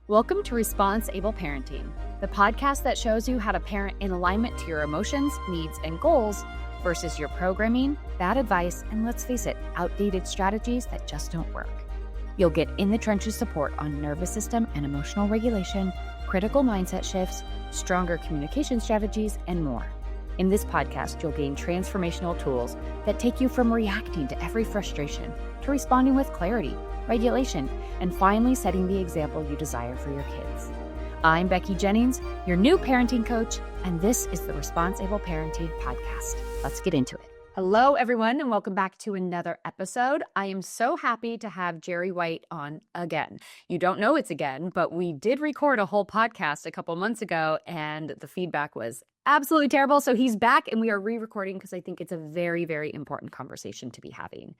Welcome to ResponseABLE Parenting, the podcast that shows you how to parent in alignment to your emotions, needs, and goals versus your programming, bad advice, and let's face it, outdated strategies that just don't work. You'll get in the trenches support on nervous system and emotional regulation, critical mindset shifts, stronger communication strategies, and more. In this podcast, you'll gain transformational tools that take you from reacting to every frustration to responding with clarity, regulation, and finally setting the example you desire for your kids. I'm Becky Jennings, your new parenting coach, and this is the ResponseABLE Parenting podcast. Let's get into it. Hello, everyone, and welcome back to another episode. I am so happy to have Gerry White on again. You don't know it's again, but we did record a whole podcast a couple months ago, and the feedback was absolutely terrible. So he's back, and we are re-recording because I think it's a very, very important conversation to be having.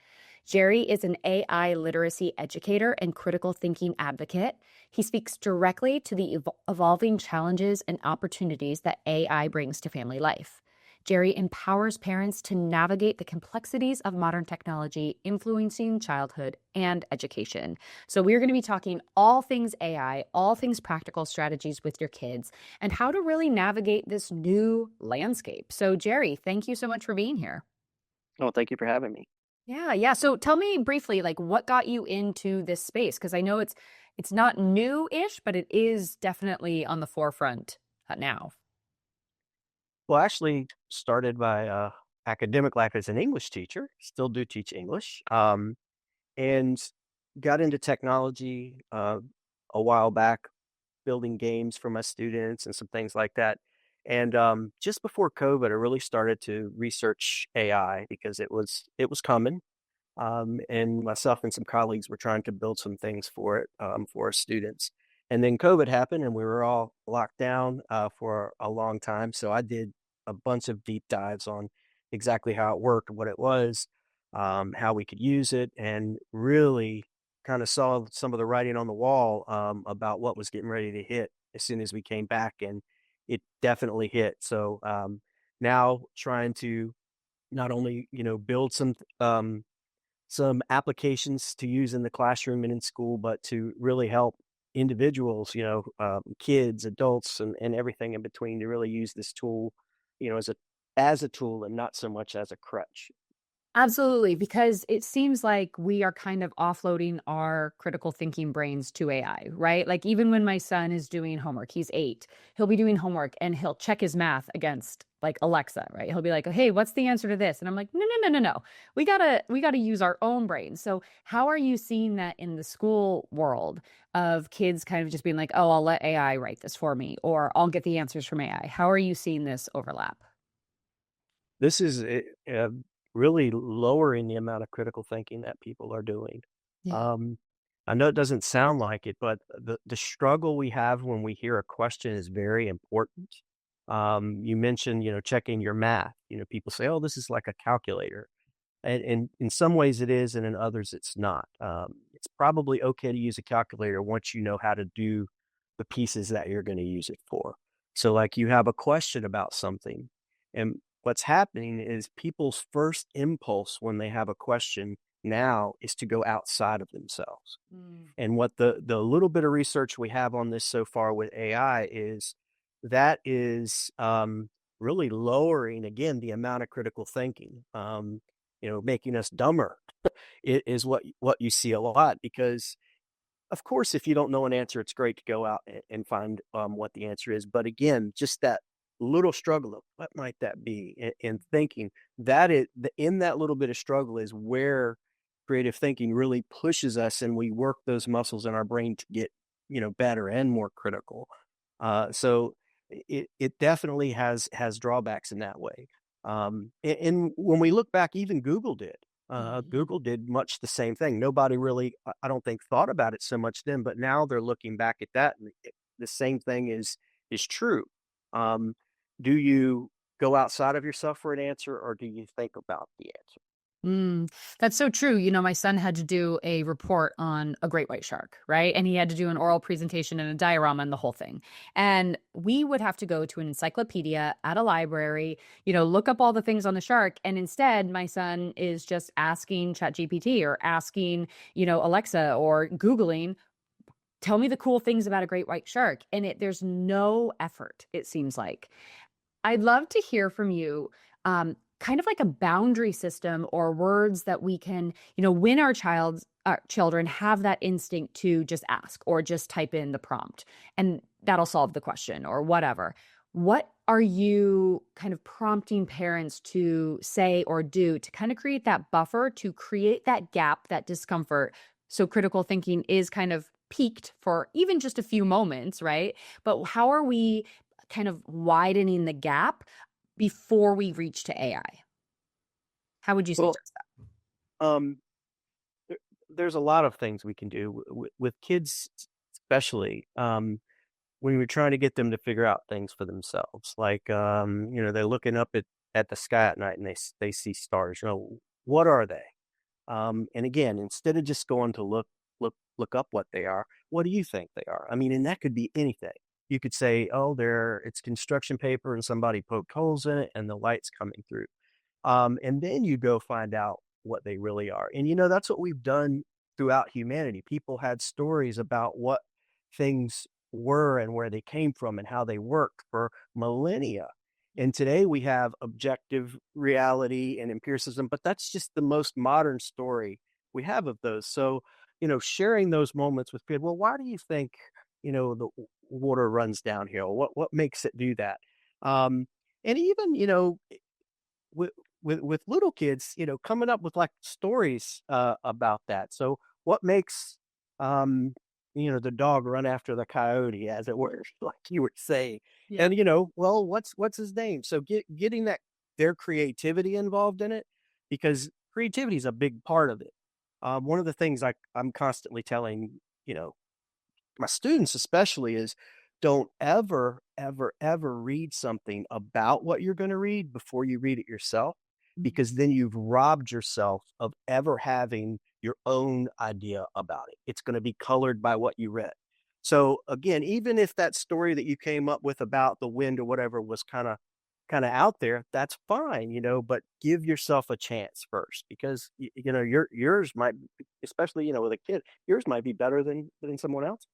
Gerry is an AI literacy educator and critical thinking advocate. He speaks directly to the evolving challenges and opportunities that AI brings to family life. Gerry empowers parents to navigate the complexities of modern technology influencing childhood and education. So we're going to be talking all things AI, all things practical strategies with your kids, and how to really navigate this new landscape. So Gerry, thank you so much for being here. Oh, thank you for having me. Yeah. So tell me briefly, what got you into this space? Because I know it's not new-ish, but it is definitely on the forefront now. Well, actually started by academic life as an English teacher, still do teach English, and got into technology a while back, building games for my students and some things like that. And just before COVID, I really started to research AI because it was coming. And myself and some colleagues were trying to build some things for it for our students. And then COVID happened, and we were all locked down for a long time. So I did a bunch of deep dives on exactly how it worked, what it was, how we could use it, and really kind of saw some of the writing on the wall about what was getting ready to hit as soon as we came back, and it definitely hit. So now trying to not only build some applications to use in the classroom and in school, but to really help individuals, kids, adults, and everything in between to really use this tool, as a tool and not so much as a crutch. Absolutely, because it seems like we are kind of offloading our critical thinking brains to AI, right? Like even when my son is doing homework, he's 8, he'll be doing homework and he'll check his math against like Alexa, right? He'll be like, "Hey, what's the answer to this?" And I'm like, "No. We gotta use our own brain." So how are you seeing that in the school world of kids kind of just being like, "Oh, I'll let AI write this for me," or "I'll get the answers from AI"? How are you seeing this overlap? This is really lowering the amount of critical thinking that people are doing. Yeah. Um, I know it doesn't sound like it, but the struggle we have when we hear a question is very important. You mentioned, checking your math. People say, "Oh, this is like a calculator," and in some ways it is, and in others it's not. It's probably okay to use a calculator once you know how to do the pieces that you're going to use it for. So, like, you have a question about something, and what's happening is people's first impulse when they have a question now is to go outside of themselves. Mm. And what the little bit of research we have on this so far with AI is that is really lowering again the amount of critical thinking. Making us dumber is what you see a lot, because of course, if you don't know an answer, it's great to go out and find what the answer is. But again, just that little struggle of what might that be, and thinking that in that little bit of struggle is where creative thinking really pushes us, and we work those muscles in our brain to get better and more critical. So it definitely has drawbacks in that way. And when we look back, even Google did. Mhm. Google did much the same thing. Nobody really, I don't think, thought about it so much then, but now they're looking back at that, and the same thing is true. Um, do you go outside of yourself for an answer, or do you think about the answer? That's so true. My son had to do a report on a great white shark, right? And he had to do an oral presentation and a diorama and the whole thing. And we would have to go to an encyclopedia at a library, look up all the things on the shark. And instead, my son is just asking ChatGPT or asking, Alexa or Googling, tell me the cool things about a great white shark. And there's no effort, it seems like. I'd love to hear from you, kind of like a boundary system or words that we can, when our children have that instinct to just ask or just type in the prompt and that'll solve the question or whatever. What are you kind of prompting parents to say or do to kind of create that buffer, to create that gap, that discomfort? So critical thinking is kind of peaked for even just a few moments, right? But how are we kind of widening the gap before we reach to AI? How would you Well, suggest that? um, there, there's a lot of things we can do with kids, especially when we're trying to get them to figure out things for themselves. Like, they're looking up at the sky at night and they see stars. What are they? And again, instead of just going to look up what they are, what do you think they are? I mean, and that could be anything. You could say, oh, it's construction paper and somebody poked holes in it and the light's coming through. And then you go find out what they really are. And that's what we've done throughout humanity. People had stories about what things were and where they came from and how they worked for millennia. And today we have objective reality and empiricism, but that's just the most modern story we have of those. So, sharing those moments with kids, well, why do you think, the water runs downhill? What makes it do that? And even, with with little kids, coming up with like stories about that. So what makes the dog run after the coyote, as it were, like you were saying, Yeah. and well, what's his name? So getting their creativity involved in it, because creativity is a big part of it. One of the things I'm constantly telling my students especially is don't ever, ever, ever read something about what you're going to read before you read it yourself, Mhm. because then you've robbed yourself of ever having your own idea about it. It's going to be colored by what you read. So again, even if that story that you came up with about the wind or whatever was kind of out there, that's fine, but give yourself a chance first, because yours might, especially with a kid, yours might be better than someone else.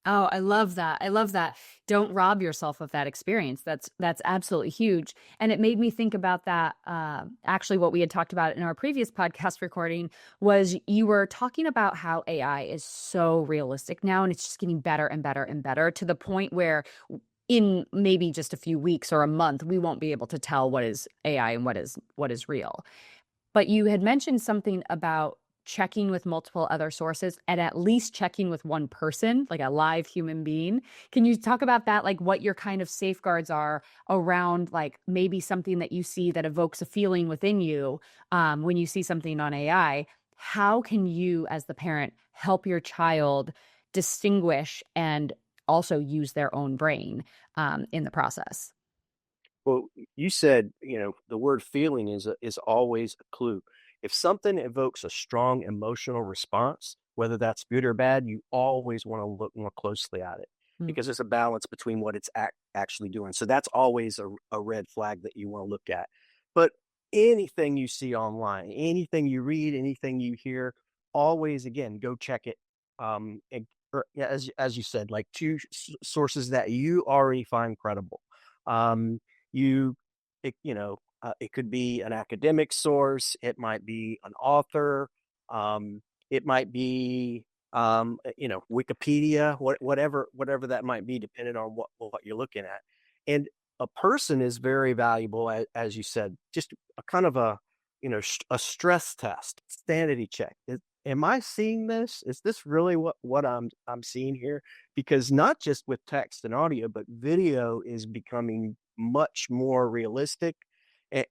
Oh, I love that. I love that. Don't rob yourself of that experience. That's absolutely huge. And it made me think about that. Actually, what we had talked about in our previous podcast recording was you were talking about how AI is so realistic now, and it's just getting better and better and better to the point where in maybe just a few weeks or a month, we won't be able to tell what is AI and what is real. But you had mentioned something about checking with multiple other sources and at least checking with one person, like a live human being. Can you talk about that? Like what your kind of safeguards are around, like maybe something that you see that evokes a feeling within you when you see something on AI? How can you, as the parent, help your child distinguish and also use their own brain in the process? Well, you said, the word feeling is always a clue. If something evokes a strong emotional response, whether that's good or bad, you always want to look more closely at it, Mm. because there's a balance between what it's actually doing. So that's always a red flag that you want to look at. But anything you see online, anything you read, anything you hear, always again go check it. Yeah, as you said, like two sources that you already find credible. Um, you it could be an academic source, it might be an author, it might be Wikipedia, whatever that might be, depending on what you're looking at. And a person is very valuable, as you said, just a kind of a stress test, sanity check. Am I seeing this? Is this really what I'm seeing here? Because not just with text and audio, but video is becoming much more realistic.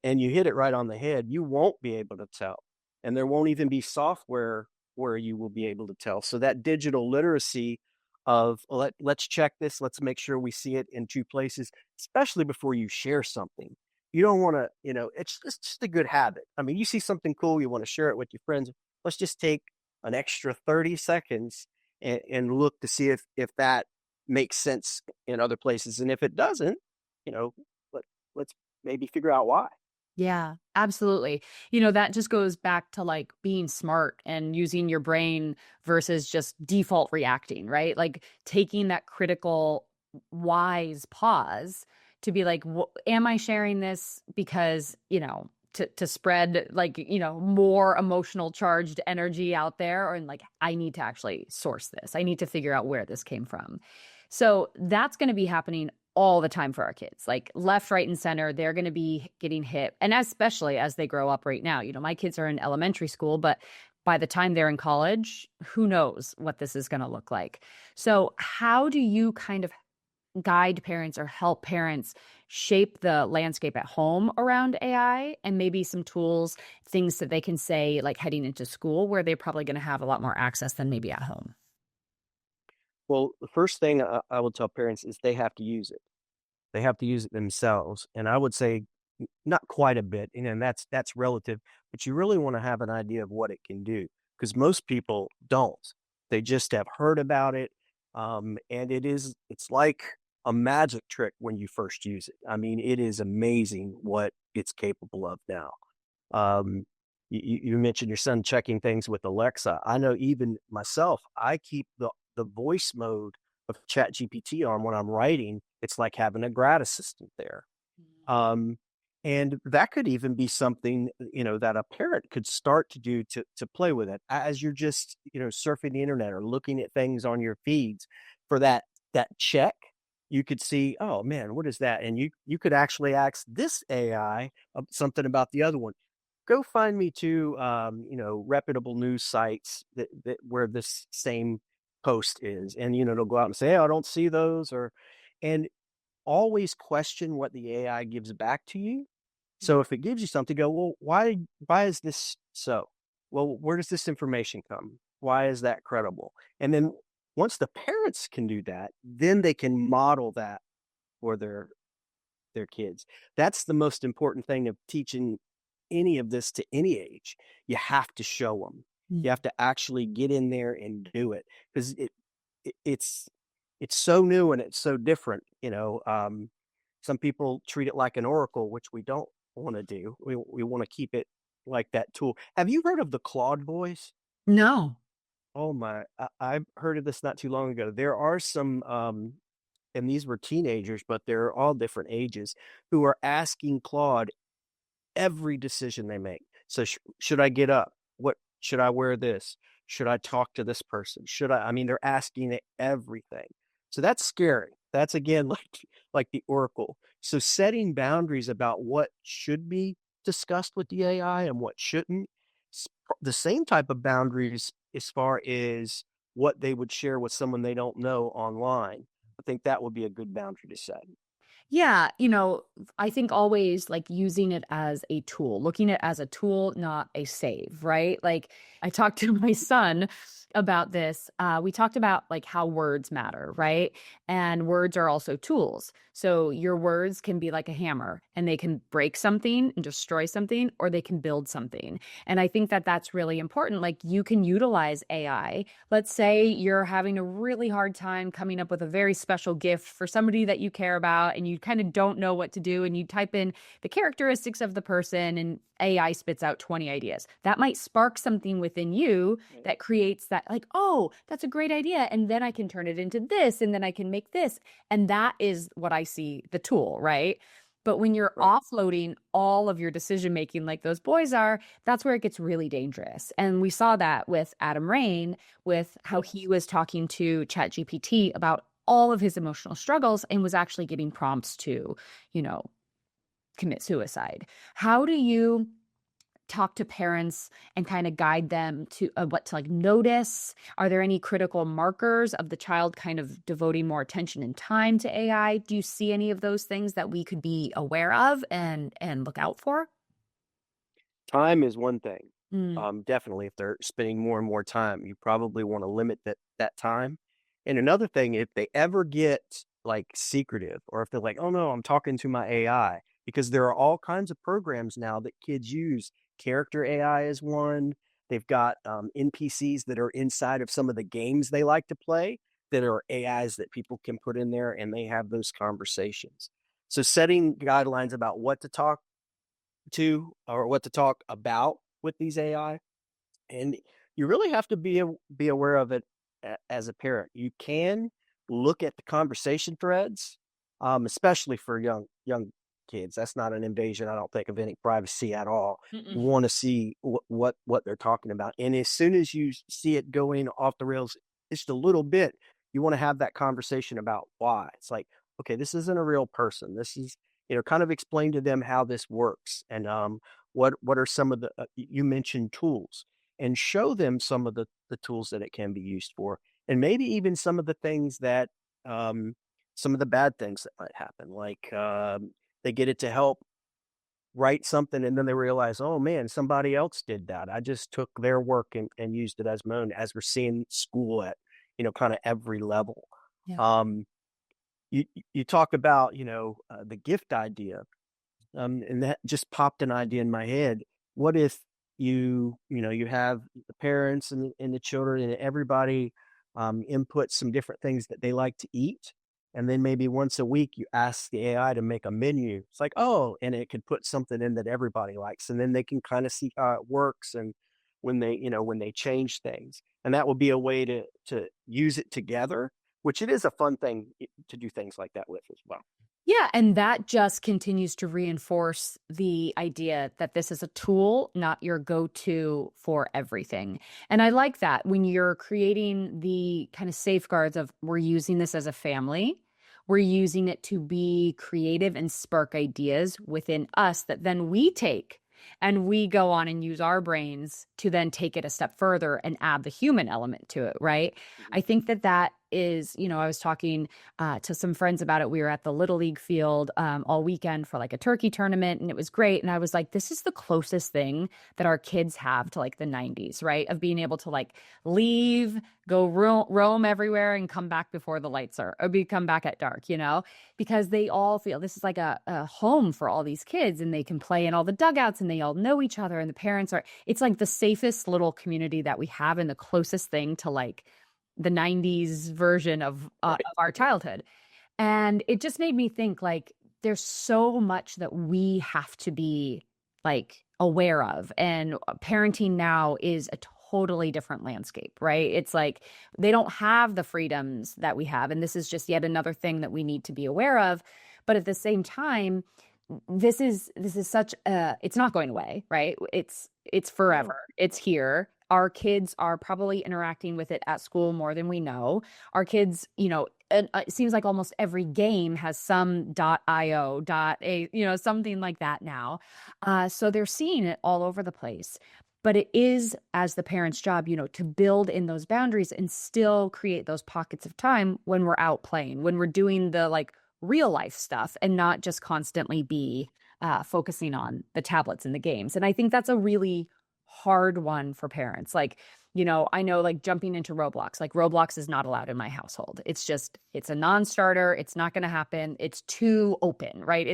And you hit it right on the head. You won't be able to tell, and there won't even be software where you will be able to tell. So that digital literacy of let's check this, let's make sure we see it in two places, especially before you share something. You don't want to, it's just a good habit. I mean, you see something cool, you want to share it with your friends. Let's just take an extra 30 seconds and look to see if that makes sense in other places. And if it doesn't, you know, let, let's maybe figure out why. Yeah, absolutely. That just goes back to like being smart and using your brain versus just default reacting, right? Like taking that critical, wise pause to be like, am I sharing this because, to spread like, more emotional charged energy out there? Or like, I need to actually source this. I need to figure out where this came from. So that's going to be happening all the time for our kids, like left, right, and center. They're going to be getting hit. And especially as they grow up right now, my kids are in elementary school, but by the time they're in college, who knows what this is going to look like. So, how do you kind of guide parents or help parents shape the landscape at home around AI and maybe some tools, things that they can say, like heading into school, where they're probably going to have a lot more access than maybe at home? Well, the first thing I would tell parents is they have to use it. They have to use it themselves, and I would say not quite a bit, and that's relative, but you really wanna have an idea of what it can do, because most people don't. They just have heard about it, and it's like a magic trick when you first use it. I mean, it is amazing what it's capable of now. Um, you mentioned your son checking things with Alexa. I know even myself, I keep the voice mode of ChatGPT on when I'm writing. It's like having a grad assistant there. Um, and that could even be something, that a parent could start to do to play with it as you're just, surfing the internet or looking at things on your feeds for that check. You could see, oh man, what is that? And you could actually ask this AI something about the other one. Go find me two, reputable news sites that where this same post is, and it'll go out and say, "Hey, I don't see those," and always question what the AI gives back to you. So if it gives you something, go, well, why is this so? Well, where does this information come? Why is that credible? And then once the parents can do that, then they can model that for their kids. That's the most important thing of teaching any of this to any age. You have to show them. You have to actually get in there and do it because it's so new and it's so different. Some people treat it like an oracle, which we don't want to do. We want to keep it like that tool. Have you heard of the Claude voice? No. Oh my, I've heard of this not too long ago. There are some and these were teenagers, but they're all different ages, who are asking Claude every decision they make. So should I get up? What should I wear this? Should I talk to this person? I mean, they're asking it everything. So that's scary. That's again like the oracle. So setting boundaries about what should be discussed with the AI and what shouldn't. The same type of boundaries as far as what they would share with someone they don't know online. I think that would be a good boundary to set. Yeah, I think always like using it as a tool, looking at it as a tool, not a save, right? Like I talked to my son about this. We talked about like how words matter, right? And words are also tools. So your words can be like a hammer and they can break something and destroy something, or they can build something. And I think that that's really important. Like you can utilize AI. Let's say you're having a really hard time coming up with a very special gift for somebody that you care about and you kind of don't know what to do, and you type in the characteristics of the person and AI spits out 20 ideas. That might spark something within you that creates that like, "Oh, that's a great idea, and then I can turn it into this and then I can make this." And that is what I see the tool, right? But when you're Right. offloading all of your decision making like those boys are, that's where it gets really dangerous. And we saw that with Adam Rain, with how he Yes. was talking to ChatGPT about all of his emotional struggles and was actually getting prompts to, you know, commit suicide. How do you talk to parents and kind of guide them to what to like notice? Are there any critical markers of the child kind of devoting more attention and time to AI? Do you see any of those things that we could be aware of and look out for? Time is one thing. Mm. Definitely, if they're spending more and more time, you probably want to limit that time. And another thing, if they ever get like secretive, or if they're like, "Oh no, I'm talking to my AI," because there are all kinds of programs now that kids use. Character AI is one. They've got NPCs that are inside of some of the games they like to play that are AIs that people can put in there, and they have those conversations. So setting guidelines about what to talk to or what to talk about with these AI. And you really have to be aware of it as a parent. You can look at the conversation threads, especially for young kids. That's not an invasion, I don't think, of any privacy at all. You Mm-mm. want to see what they're talking about, and as soon as you see it going off the rails just a little bit, you want to have that conversation about why. It's like, okay, this isn't a real person. This is, kind of explain to them how this works, and what are some of the you mentioned tools, and show them some of the tools that it can be used for, and maybe even some of the things that some of the bad things that might happen, like they get it to help write something, and then they realize, oh man, somebody else did that. I just took their work and used it as my own. As we're seeing school at kind of every level. Yeah. Um, you talk about the gift idea. And that just popped an idea in my head. What if you have the parents and the children and everybody input some different things that they like to eat, and then maybe once a week you ask the AI to make a menu. It's like, oh, and it could put something in that everybody likes, and then they can kind of see how it works, and when they change things, and that would be a way to use it together, which it is a fun thing to do things like that with as well. Yeah, and that just continues to reinforce the idea that this is a tool, not your go-to for everything. And I like that when you're creating the kind of safeguards of we're using this as a family, we're using it to be creative and spark ideas within us that then we take and we go on and use our brains to then take it a step further and add the human element to it, right? I think that is, I was talking to some friends about it. We were at the Little League field all weekend for like a turkey tournament, and it was great. And I was like, this is the closest thing that our kids have to like the 90s, right? Of being able to like leave, go roam everywhere and come back before the lights are, or come back at dark, because they all feel this is like a home for all these kids, and they can play in all the dugouts and they all know each other, and the parents it's like the safest little community that we have and the closest thing to like the 90s version of our childhood. And it just made me think like there's so much that we have to be like aware of. And parenting now is a totally different landscape, right? It's like they don't have the freedoms that we have. And this is just yet another thing that we need to be aware of. But at the same time, this is such it's not going away, right? It's forever. It's here. Our kids are probably interacting with it at school more than we know. Our kids, it seems like almost every game has some .io, .a, something like that now. So they're seeing it all over the place. But it is, as the parent's job, to build in those boundaries and still create those pockets of time when we're out playing, when we're doing the like real life stuff, and not just constantly be focusing on the tablets and the games. And I think that's a really hard one for parents. Like, I know like jumping into Roblox, like Roblox is not allowed in my household. It's a non-starter. It's not going to happen. It's too open, right?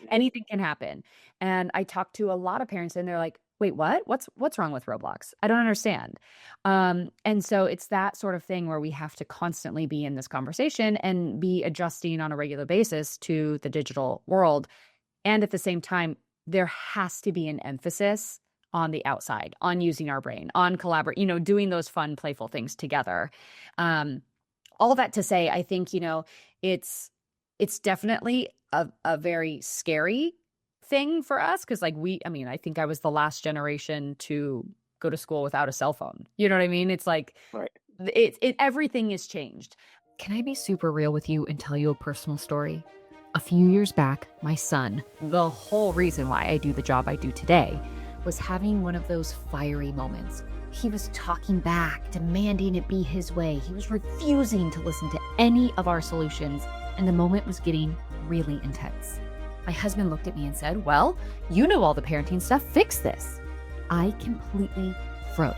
Anything can happen. And I talk to a lot of parents and they're like, wait, what? What's wrong with Roblox? I don't understand. And so it's that sort of thing where we have to constantly be in this conversation and be adjusting on a regular basis to the digital world. And at the same time, there has to be an emphasis on the outside, on using our brain, on collaborate, doing those fun, playful things together. All that to say, I think, it's definitely a very scary thing for us. Cause like I think I was the last generation to go to school without a cell phone. You know what I mean? It's like, Right. Everything is changed. Can I be super real with you and tell you a personal story? A few years back, my son, the whole reason why I do the job I do today, was having one of those fiery moments. He was talking back, demanding it be his way. He was refusing to listen to any of our solutions, and the moment was getting really intense. My husband looked at me and said, well, you know all the parenting stuff, fix this. I completely froze.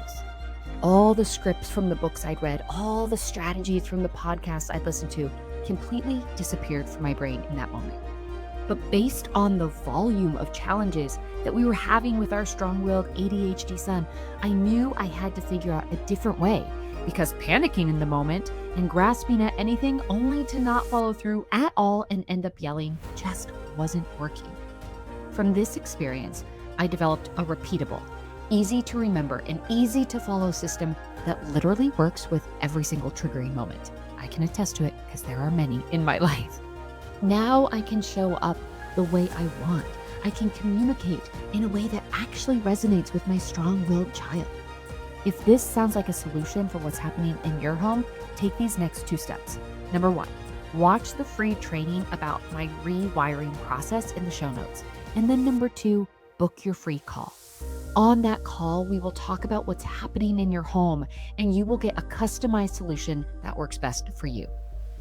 All the scripts from the books I'd read, all the strategies from the podcasts I'd listened to, completely disappeared from my brain in that moment. But based on the volume of challenges that we were having with our strong-willed ADHD son, I knew I had to figure out a different way, because panicking in the moment and grasping at anything only to not follow through at all and end up yelling just wasn't working. From this experience, I developed a repeatable, easy to remember, and easy to follow system that literally works with every single triggering moment. I can attest to it because there are many in my life. Now I can show up the way I want. I can communicate in a way that actually resonates with my strong-willed child. If this sounds like a solution for what's happening in your home, take these next 2 steps. Number 1, watch the free training about my rewiring process in the show notes. And then number 2, book your free call. On that call, we will talk about what's happening in your home, and you will get a customized solution that works best for you.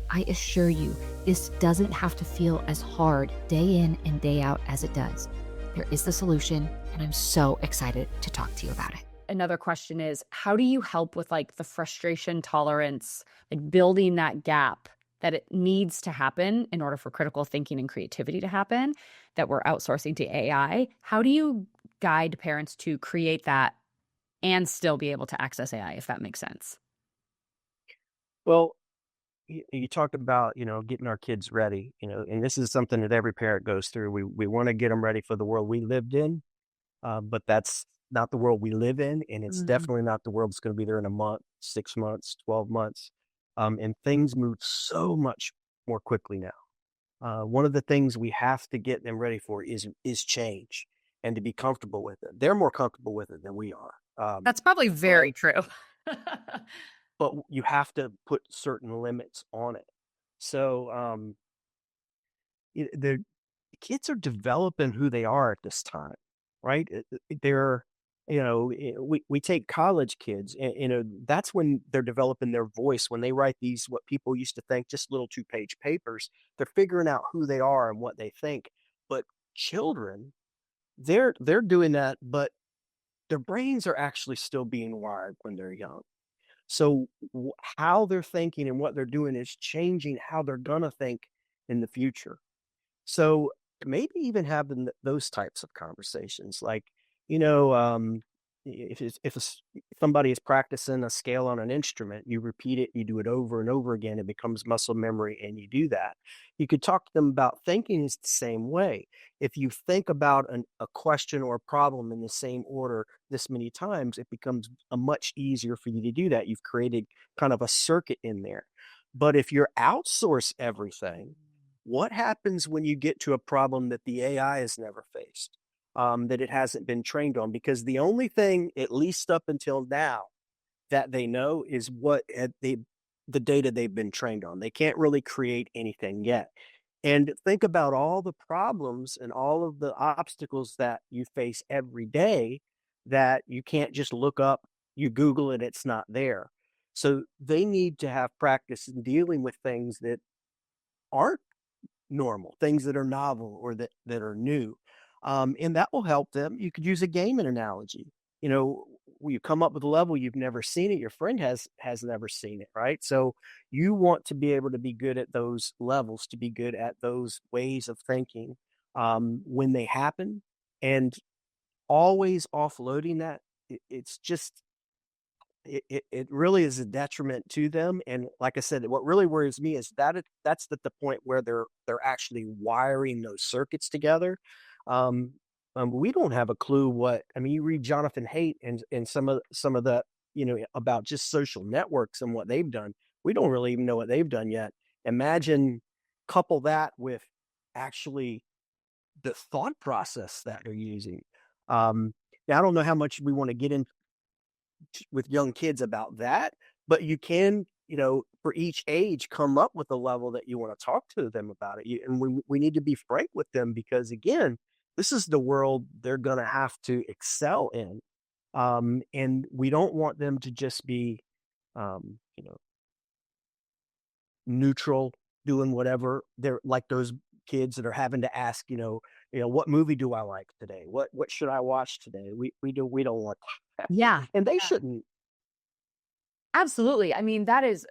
I assure you, this doesn't have to feel as hard day in and day out as it does. There is the solution, and I'm so excited to talk to you about it. Another question is, how do you help with like the frustration tolerance, like building that gap that it needs to happen in order for critical thinking and creativity to happen, that we're outsourcing to AI? How do you guide parents to create that and still be able to access AI, if that makes sense? Well, you talked about, getting our kids ready, and this is something that every parent goes through. We want to get them ready for the world we lived in, but that's not the world we live in, and it's Mhm. definitely not the world that's going to be there in a month, 6 months, 12 months. And things move so much more quickly now. One of the things we have to get them ready for is change and to be comfortable with it. They're more comfortable with it than we are. That's probably But very true. you have to put certain limits on it. So the kids are developing who they are at this time, right? They're, we take college kids, and that's when they're developing their voice. When they write these, what people used to think just little 2-page papers, they're figuring out who they are and what they think. But children, they're doing that, but their brains are actually still being wired when they're young. So how they're thinking and what they're doing is changing how they're gonna think in the future. So maybe even having those types of conversations, like, you know, um, if somebody is practicing a scale on an instrument, you repeat it, you do it over and over again, it becomes muscle memory, and you do that. You could talk to them about thinking is the same way. If you think about a question or a problem in the same order this many times, it becomes a much easier for you to do that. You've created kind of a circuit in there. But if you're outsource everything, what happens when you get to a problem that the AI has never faced, that it hasn't been trained on? Because the only thing, at least up until now, that they know is the data they've been trained on. They can't really create anything yet. And think about all the problems and all of the obstacles that you face every day that you can't just look up, you Google it, it's not there. So they need to have practice in dealing with things that aren't normal, things that are novel or that are new. And that will help them. You could use a gaming analogy. You come up with a level you've never seen it, your friend has never seen it, right? So you want to be able to be good at those levels, to be good at those ways of thinking when they happen, and always offloading that. It's just it really is a detriment to them. And like I said, what really worries me is that that's the point where they're actually wiring those circuits together. Um, we don't have a clue what I mean. You read Jonathan Haidt and some of the about just social networks and what they've done. We don't really even know what they've done yet. Imagine couple that with actually the thought process that they're using. Now, I don't know how much we want to get into with young kids about that, but you can, for each age, come up with a level that you want to talk to them about it. And we need to be frank with them because, again, this is the world they're going to have to excel in. And we don't want them to just be, um, you know, neutral, doing whatever. They're like those kids that are having to ask, what movie do I like today? What should I watch today? We don't want that. Yeah. And they shouldn't. Absolutely. I mean, that is,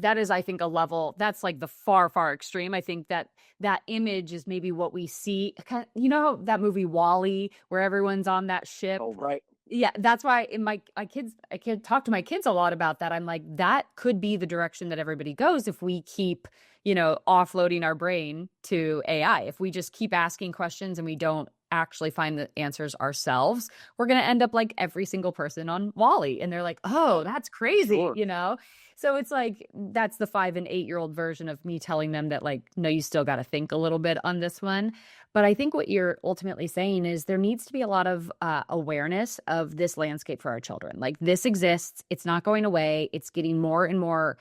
I think, a level that's like the far, far extreme. I think that that image is maybe what we see. That movie Wall-E, where everyone's on that ship. Oh, right. Yeah, that's why in my kids, I can talk to my kids a lot about that. I'm like, that could be the direction that everybody goes if we keep, offloading our brain to AI. If we just keep asking questions and we don't actually find the answers ourselves, we're going to end up like every single person on Wall-E. And they're like, oh, that's crazy, Sure. you know? So it's like, that's the 5 and 8-year-old version of me telling them that, like, no, you still got to think a little bit on this one. But I think what you're ultimately saying is there needs to be a lot of awareness of this landscape for our children. Like, this exists. It's not going away. It's getting more and more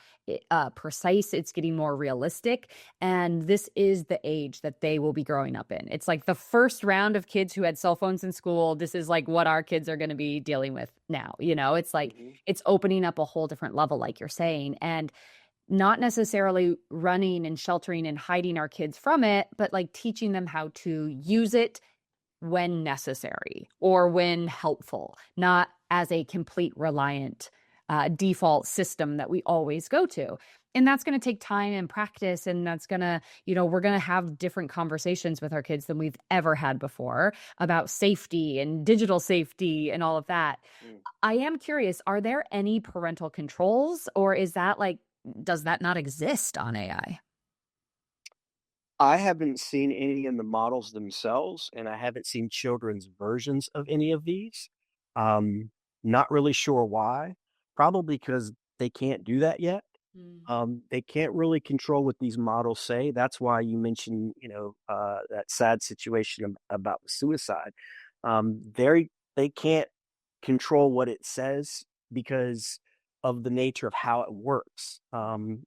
precise. It's getting more realistic. And this is the age that they will be growing up in. It's like the first round of kids who had cell phones in school. This is like what our kids are going to be dealing with now. You know, it's like it's opening up a whole different level, like you're saying. And not necessarily running and sheltering and hiding our kids from it, but like teaching them how to use it when necessary or when helpful, not as a complete reliant default system that we always go to. And that's going to take time and practice. And that's going to, you know, we're going to have different conversations with our kids than we've ever had before about safety and digital safety and all of that. I am curious, are there any parental controls, or is that like, does that not exist on AI? I haven't seen any in the models themselves, and I haven't seen children's versions of any of these. Um, Not really sure why. Probably because they can't do that yet. They can't really control what these models say. That's why you mentioned, that sad situation about the suicide. They can't control what it says because of the nature of how it works.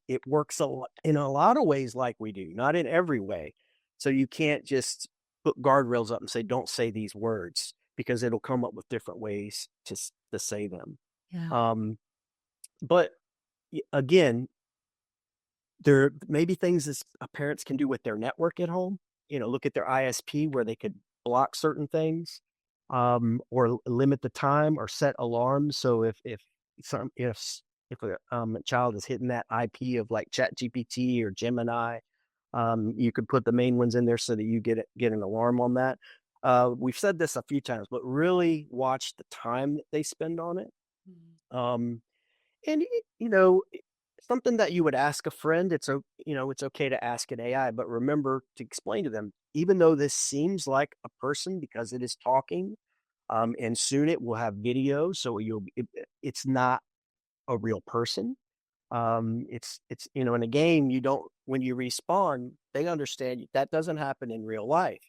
It works in a lot of ways like we do, not in every way. So you can't just put guardrails up and say, don't say these words because it'll come up with different ways to say them. Yeah. But again, there may be things that parents can do with their network at home. Look at their ISP where they could block certain things, or limit the time or set alarms. So if a child is hitting that IP of like ChatGPT or Gemini, you could put the main ones in there so that you get an alarm on that. We've said this a few times, but really watch the time that they spend on it. Um, and something that you would ask a friend, it's okay to ask an AI, but remember to explain to them, even though this seems like a person because it is talking, and soon it will have video, so it's not a real person. It's in a game, when you respawn, they understand that doesn't happen in real life.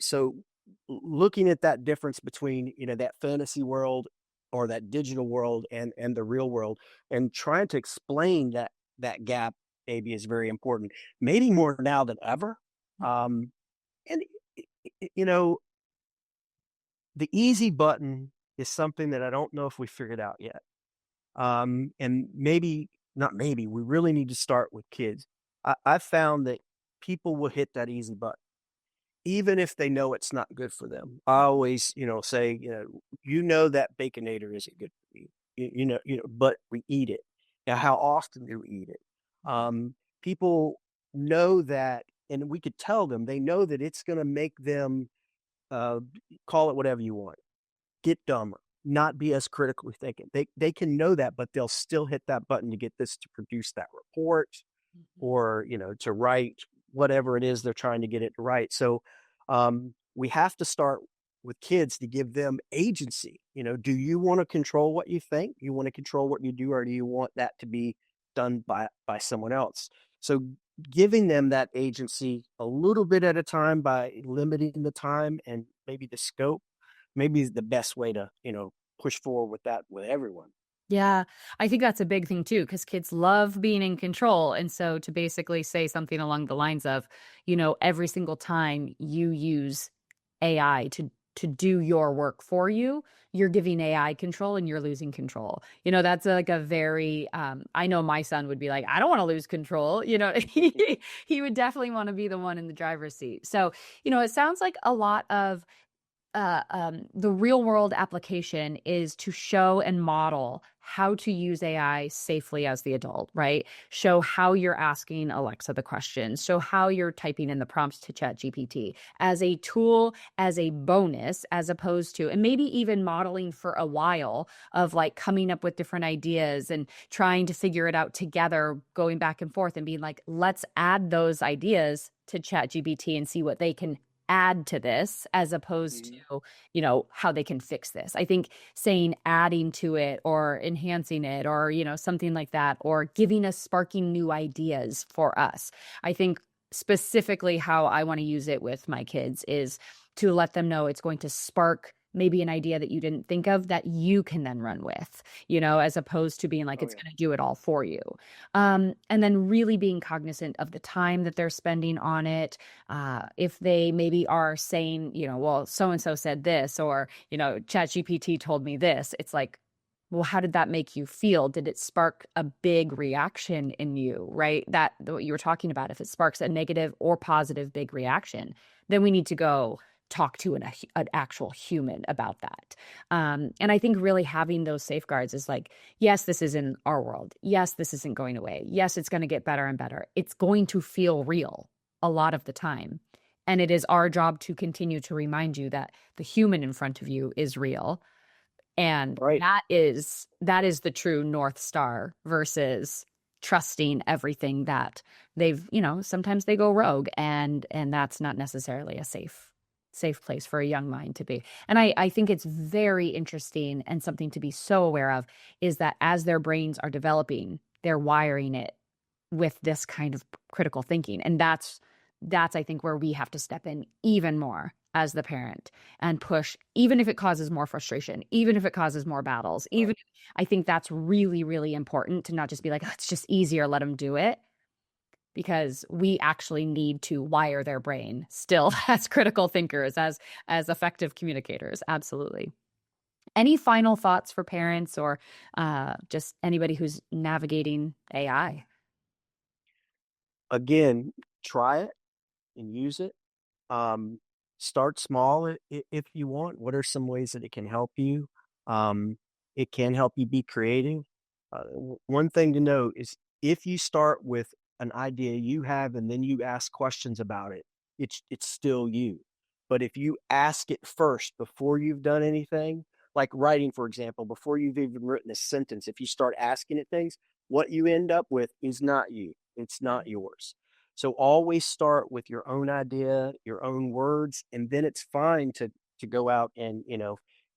So looking at that difference between, that fantasy world or that digital world and the real world, and trying to explain that gap maybe is very important, maybe more now than ever. And you know, the easy button is something that I don't know if we figured out yet. And maybe not maybe, we really need to start with kids. I found that people will hit that easy button even if they know it's not good for them. I always, say, that Baconator isn't good for you. But we eat it. Now, how often do we eat it? People know that, and we could tell them, they know that it's going to make them, uh, call it whatever you want, get dumber, not be as critically thinking. They can know that, but they'll still hit that button to get this to produce that report, or to write whatever it is they're trying to get it to write. So we have to start with kids to give them agency. Do you want to control what you think? You want to control what you do, or do you want that to be done by someone else? So giving them that agency a little bit at a time by limiting the time and maybe the scope, maybe is the best way to push forward with that with everyone. Yeah, I think that's a big thing too, because kids love being in control. And so to basically say something along the lines of, every single time you use AI to do your work for you, you're giving AI control and you're losing control. That's like a very, I know my son would be like, I don't want to lose control. He would definitely want to be the one in the driver's seat. So, it sounds like a lot of the real world application is to show and model how to use AI safely as the adult, right? Show how you're asking Alexa the questions, show how you're typing in the prompts to ChatGPT as a tool, as a bonus, as opposed to, and maybe even modeling for a while of like coming up with different ideas and trying to figure it out together, going back and forth and being like, let's add those ideas to ChatGPT and see what they can add to this as opposed to, how they can fix this. I think saying adding to it or enhancing it or, something like that, or giving us sparking new ideas for us. I think specifically how I want to use it with my kids is to let them know it's going to spark maybe an idea that you didn't think of that you can then run with, as opposed to being like, it's going to do it all for you. And then really being cognizant of the time that they're spending on it. If they maybe are saying, well, so-and-so said this, or, ChatGPT told me this, it's like, well, how did that make you feel? Did it spark a big reaction in you, right? That what you were talking about, if it sparks a negative or positive big reaction, then we need to go talk to an actual human about that. And I think really having those safeguards is like, yes, this is in our world. Yes, this isn't going away. Yes, it's going to get better and better. It's going to feel real a lot of the time. And it is our job to continue to remind you that the human in front of you is real. And that is the true North Star versus trusting everything that they've, sometimes they go rogue, and that's not necessarily a safe place for a young mind to be. And I think it's very interesting, and something to be so aware of is that as their brains are developing, they're wiring it with this kind of critical thinking. And that's I think where we have to step in even more as the parent and push, even if it causes more frustration, even if it causes more battles, I think that's really, really important to not just be like, oh, it's just easier, let them do it. Because we actually need to wire their brain still as critical thinkers, as effective communicators. Absolutely. Any final thoughts for parents or just anybody who's navigating AI? Again, try it and use it. Start small if you want. What are some ways that it can help you? It can help you be creative. One thing to note is if you start with an idea you have and then you ask questions about it, it's still you. But if you ask it first before you've done anything, like writing, for example, before you've even written a sentence, if you start asking it things, what you end up with is not you. It's not yours. So always start with your own idea, your own words, and then it's fine to go out and,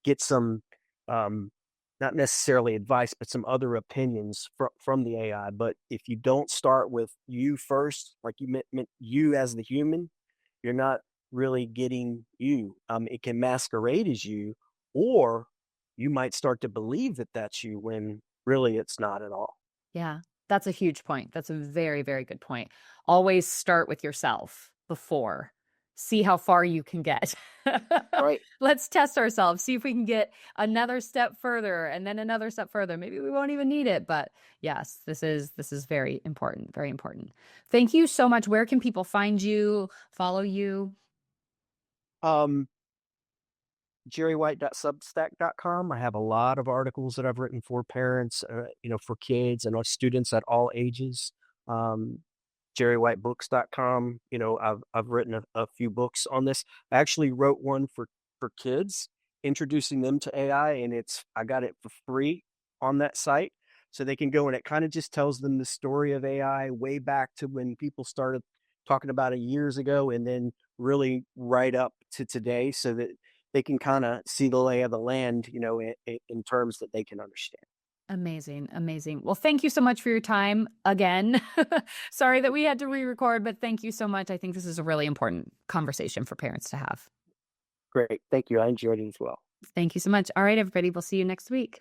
get some, not necessarily advice, but some other opinions from the AI. But if you don't start with you first, like you meant you as the human, you're not really getting you. It can masquerade as you, or you might start to believe that that's you when really it's not at all. Yeah, that's a huge point. That's a very, very good point. Always start with yourself before. See how far you can get. Right. Let's test ourselves. See if we can get another step further and then another step further. Maybe we won't even need it. But yes, this is very important. Very important. Thank you so much. Where can people find you, follow you? GerryWhite.substack.com. I have a lot of articles that I've written for parents, for kids and students at all ages. GerryWhiteBooks.com. I've written a few books on this. I actually wrote one for kids, introducing them to AI, and I got it for free on that site. So they can go, and it kind of just tells them the story of AI way back to when people started talking about it years ago, and then really right up to today, so that they can kind of see the lay of the land, in terms that they can understand. Amazing. Amazing. Well, thank you so much for your time again. Sorry that we had to re-record, but thank you so much. I think this is a really important conversation for parents to have. Great. Thank you. I enjoyed it as well. Thank you so much. All right, everybody. We'll see you next week.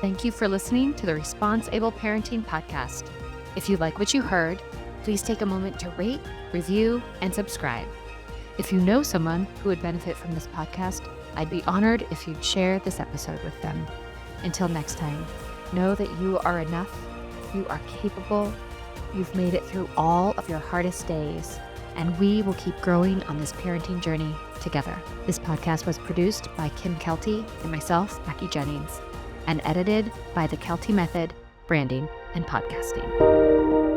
Thank you for listening to the ResponseABLE Parenting Podcast. If you like what you heard, please take a moment to rate, review, and subscribe. If you know someone who would benefit from this podcast, I'd be honored if you'd share this episode with them. Until next time, know that you are enough, you are capable, you've made it through all of your hardest days, and we will keep growing on this parenting journey together. This podcast was produced by Kim Kelty and myself, Becky Jennings, and edited by the Kelty Method, Branding and Podcasting.